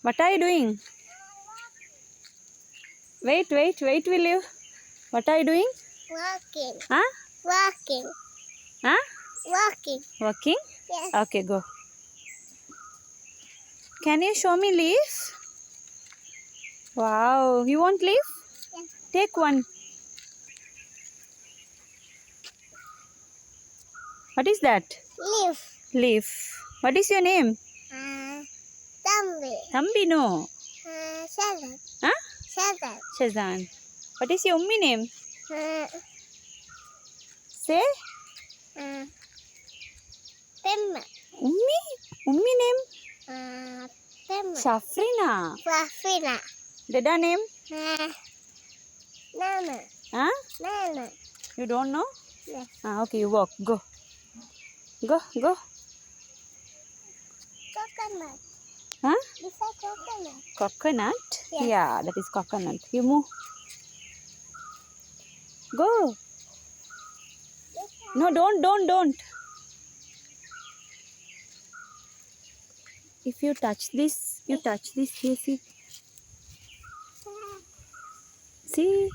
What are you doing? Wait, will you? What are you doing? Walking. Huh? Walking. Huh? Walking. Walking? Yes. Okay, go. Can you show me leaf? Wow, you want leaf? Yes. Take one. What is that? Leaf. Leaf. What is your name? Tambi. Thambi, no. Shazan. Huh? Shazan. Shazan. What is your ummi name? Say. Pemma. Ummi? Ummi name? Pemma. Shafrina. Wafina. Dada name? Nana. Huh? Nana. You don't know? Yes. Okay, you walk. Go. Go. Coconut. Huh? This is coconut. Coconut? Yes. Yeah, that is coconut. You move. Go. No, don't. If you touch this, here, see. See?